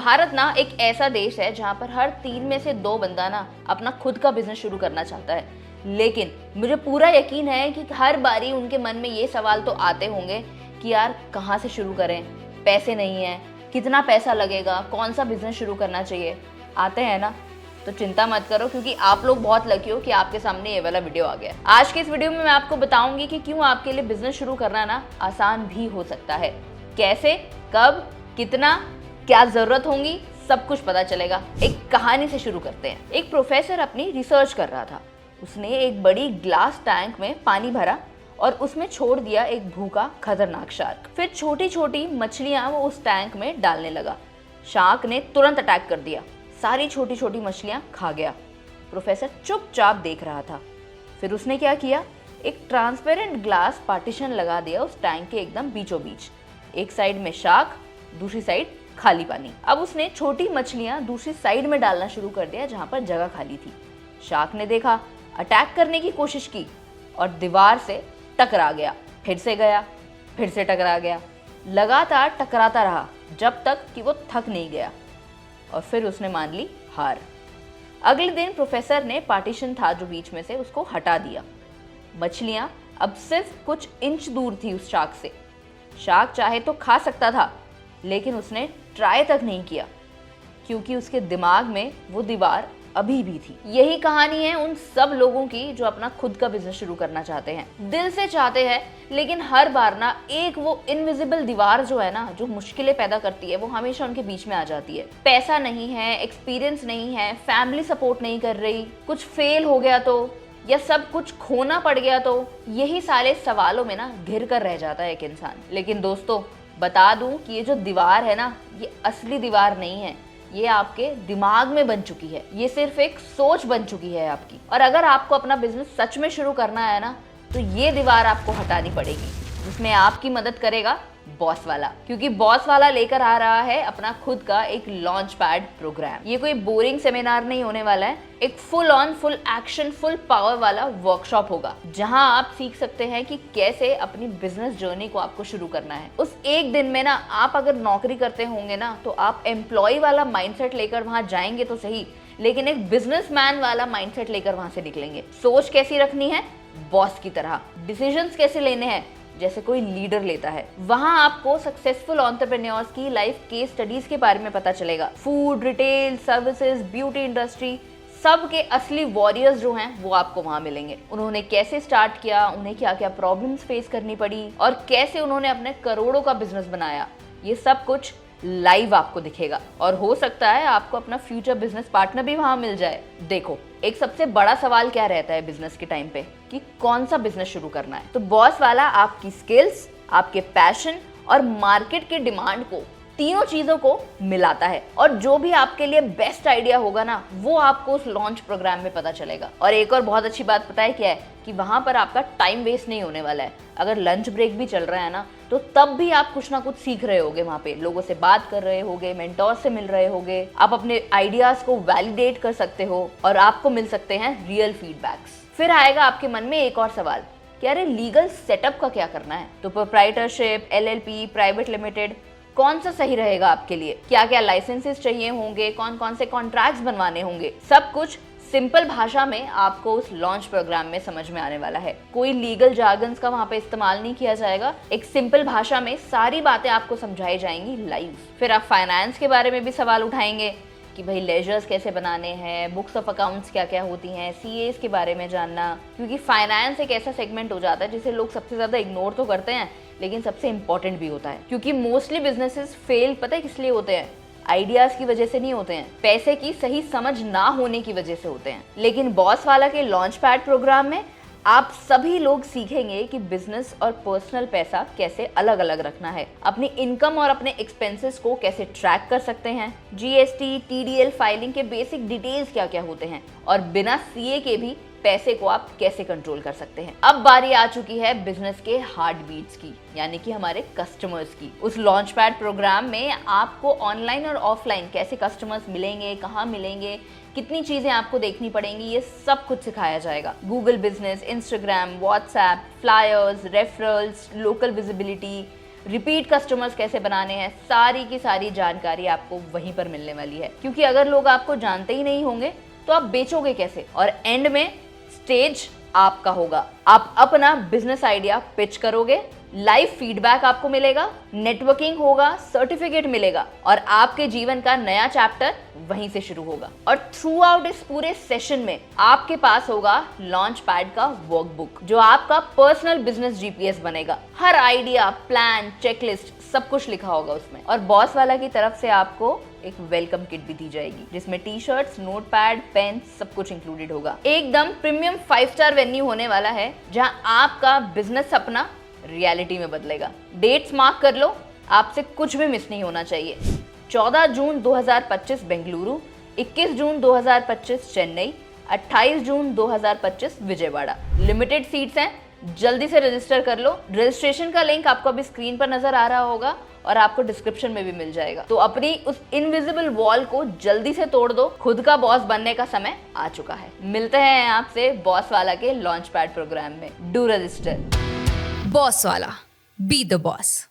भारत ना एक ऐसा देश है जहाँ पर हर 3 में से 2 बंदा ना अपना खुद का बिजनेस शुरू करना चाहता है। लेकिन मुझे पूरा यकीन है कि हर बारी उनके मन में ये सवाल तो आते होंगे कि यार कहाँ से शुरू करें, पैसे नहीं है, कितना पैसा लगेगा, कौन सा बिजनेस शुरू करना चाहिए। आते हैं ना? तो चिंता मत करो, क्योंकि आप लोग बहुत लकी हो कि आपके सामने ये वाला वीडियो आ गया। आज के इस वीडियो में मैं आपको बताऊंगी कि क्यों आपके लिए बिजनेस शुरू करना ना आसान भी हो सकता है। कैसे, कब, कितना, क्या जरूरत होगी, सब कुछ पता चलेगा। एक कहानी से शुरू करते हैं। एक प्रोफेसर अपनी रिसर्च कर रहा था। उसने एक बड़ी ग्लास टैंक में पानी भरा और उसमें छोड़ दिया एक भूखा खतरनाक शार्क। फिर छोटी छोटी मछलियां वो उस टैंक में डालने लगा। शार्क ने तुरंत अटैक कर दिया, सारी छोटी छोटी मछलियां खा गया। प्रोफेसर चुपचाप देख रहा था। फिर उसने क्या किया, एक ट्रांसपेरेंट ग्लास पार्टीशन लगा दिया उस टैंक के एकदम बीचों बीच। एक साइड में शार्क, दूसरी साइड खाली पानी। अब उसने छोटी मछलियां दूसरी साइड में डालना शुरू कर दिया जहां पर जगह खाली थी। शार्क ने देखा, अटैक करने की कोशिश की और दीवार से टकरा गया। फिर से गया, फिर से टकरा गया। लगातार टकराता रहा जब तक कि वो थक नहीं गया और फिर उसने मान ली हार। अगले दिन प्रोफेसर ने पार्टीशन था जो बीच में से, उसको हटा दिया। मछलियां अब सिर्फ कुछ इंच दूर थी उस शार्क से। शार्क चाहे तो खा सकता था, लेकिन उसने ट्राई तक नहीं किया, क्योंकि उसके दिमाग में वो दीवार अभी भी थी। यही कहानी है उन सब लोगों की जो अपना खुद का बिजनेस शुरू करना चाहते हैं, दिल से चाहते हैं, लेकिन हर बार ना एक वो इनविजिबल दीवार जो है ना, जो मुश्किलें पैदा करती है, वो हमेशा उनके बीच में आ जाती है। पैसा नहीं है, एक्सपीरियंस नहीं है, फैमिली सपोर्ट नहीं कर रही, कुछ फेल हो गया तो, या सब कुछ खोना पड़ गया तो, यही सारे सवालों में ना घिर कर रह जाता है एक इंसान। लेकिन दोस्तों, बता दूं कि ये जो दीवार है ना, ये असली दीवार नहीं है, ये आपके दिमाग में बन चुकी है। ये सिर्फ एक सोच बन चुकी है आपकी। और अगर आपको अपना बिजनेस सच में शुरू करना है ना, तो ये दीवार आपको हटानी पड़ेगी, जिसमें आपकी मदद करेगा बॉस वाला। क्योंकि बॉस वाला लेकर आ रहा है अपना खुद का एक लॉन्च पैड प्रोग्राम। ये कोई बोरिंग सेमिनार नहीं होने वाला है, एक full on, full action, full power वाला वर्कशॉप होगा, जहां आप सीख सकते हैं कि कैसे अपनी बिजनेस जर्नी को आपको शुरू करना है। उस एक दिन में ना, आप अगर नौकरी करते होंगे ना, तो आप एम्प्लॉय वाला माइंडसेट लेकर वहां जाएंगे तो सही, लेकिन एक बिजनेसमैन वाला माइंडसेट लेकर वहां से निकलेंगे। सोच कैसी रखनी है, बॉस की तरह। डिसीजंस कैसे लेने हैं, जैसे कोई लीडर लेता है। वहां आपको सक्सेसफुल एंटरप्रेन्योर्स की लाइफ केस स्टडीज के बारे में पता चलेगा। Food, retail, services, beauty industry, सब के असली वॉरियर्स जो हैं वो आपको वहां मिलेंगे। उन्होंने कैसे स्टार्ट किया, उन्हें क्या क्या प्रॉब्लम्स फेस करनी पड़ी और कैसे उन्होंने अपने करोड़ों का बिजनेस बनाया, ये सब कुछ लाइव आपको दिखेगा। और हो सकता है आपको अपना फ्यूचर बिजनेस पार्टनर भी वहां मिल जाए। देखो, एक सबसे बड़ा सवाल क्या रहता है बिजनेस के टाइम पे, कि कौन सा बिजनेस शुरू करना है। तो बॉस वाला आपकी स्किल्स, आपके पैशन और मार्केट के डिमांड को, तीनों चीजों को मिलाता है। और जो भी आपके लिए बेस्ट आइडिया होगा ना, वो आपको उस लॉन्च प्रोग्राम में पता चलेगा। और एक और बहुत अच्छी बात पता है क्या है, कि वहां पर आपका टाइम वेस्ट नहीं होने वाला है। अगर लंच ब्रेक भी चल रहा है ना, तो तब भी आप कुछ ना कुछ सीख रहे होगे, वहां पे लोगों से बात कर रहे होगे, मेंटोर से मिल रहे होगे, आप अपने आइडियाज को वैलिडेट कर सकते हो और आपको मिल सकते हैं रियल फीडबैक्स। फिर आएगा आपके मन में एक और सवाल कि अरे लीगल सेटअप का क्या करना है। तो प्रोप्राइटरशिप, LLP, प्राइवेट लिमिटेड, कौन सा सही रहेगा आपके लिए, क्या क्या लाइसेंसेस चाहिए होंगे, कौन कौन से कॉन्ट्रैक्ट्स बनवाने होंगे, सब कुछ सिंपल भाषा में आपको उस लॉन्च प्रोग्राम में समझ में आने वाला है। कोई लीगल जार्गन्स का वहां पे इस्तेमाल नहीं किया जाएगा। एक सिंपल भाषा में सारी बातें आपको समझाई जाएंगी लाइव। फिर आप फाइनेंस के बारे में भी सवाल उठाएंगे कि भाई लेजर्स कैसे बनाने हैं, बुक्स ऑफ अकाउंट्स क्या क्या होती हैं, CAs के बारे में जानना। क्योंकि फाइनेंस एक ऐसा सेगमेंट हो जाता है जिसे लोग सबसे ज्यादा इग्नोर तो करते हैं, लेकिन सबसे इंपॉर्टेंट भी होता है। क्योंकि मोस्टली बिजनेसेस फेल पता है किस लिए होते हैं, आइडियाज की वजह से नहीं होते हैं, पैसे की सही समझ ना होने की वजह से होते हैं। लेकिन बॉस वाला के लॉन्च पैड प्रोग्राम में आप सभी लोग सीखेंगे कि बिजनेस और पर्सनल पैसा कैसे अलग अलग रखना है, अपनी इनकम और अपने एक्सपेंसेस को कैसे ट्रैक कर सकते हैं, GST, TDL फाइलिंग के बेसिक डिटेल्स क्या क्या होते हैं, और बिना CA के भी पैसे को आप कैसे कंट्रोल कर सकते हैं। अब बारी आ चुकी है बिजनेस के हार्ट बीट्स की, यानी कि हमारे कस्टमर्स की। उस लॉन्च पैड प्रोग्राम में आपको ऑनलाइन और ऑफलाइन कैसे कस्टमर्स मिलेंगे, कहाँ मिलेंगे, कितनी चीजें आपको देखनी पड़ेंगी, ये सब कुछ सिखाया जाएगा। Google business, Instagram, WhatsApp, flyers, referrals, local visibility, repeat customers कैसे बनाने हैं, सारी की सारी जानकारी आपको वहीं पर मिलने वाली है। क्योंकि अगर लोग आपको जानते ही नहीं होंगे तो आप बेचोगे कैसे, और एंड में स्टेज आपका होगा। आप अपना बिजनेस आइडिया पिच करोगे, लाइव फीडबैक आपको मिलेगा, नेटवर्किंग होगा, सर्टिफिकेट मिलेगा और आपके जीवन का नया चैप्टर वहीं से शुरू होगा। और थ्रू आउट इस पूरे सेशन में आपके पास होगा लॉन्च पैड का वर्कबुक, जो आपका पर्सनल बिजनेस जीपीएस बनेगा। हर आइडिया, प्लान, चेकलिस्ट सब कुछ लिखा होगा उसमें। और बॉस वाला की तरफ से आपको एक वेलकम किट भी दी जाएगी, जिसमें T shirts, note pad, pen सब कुछ इंक्लूडेड होगा। एकदम प्रीमियम 5 स्टार वेन्यू होने वाला है, जहां आपका बिजनेस सपना रियलिटी में बदलेगा। डेट्स मार्क कर लो, आपसे कुछ भी मिस नहीं होना चाहिए। 14 जून 2025 बेंगलुरु, 21 जून 2025 चेन्नई, 28 जून 2025 विजयवाड़ा। लिमिटेड सीट्स हैं, जल्दी से रजिस्टर कर लो। रजिस्ट्रेशन का लिंक आपको अभी स्क्रीन पर नजर आ रहा होगा और आपको डिस्क्रिप्शन में भी मिल जाएगा। तो अपनी उस इनविजिबल वॉल को जल्दी से तोड़ दो, खुद का बॉस बनने का समय आ चुका है। मिलते हैं आपसे बॉस वाला के लॉन्च पैड प्रोग्राम में। Do register. बॉस वाला, बी द बॉस।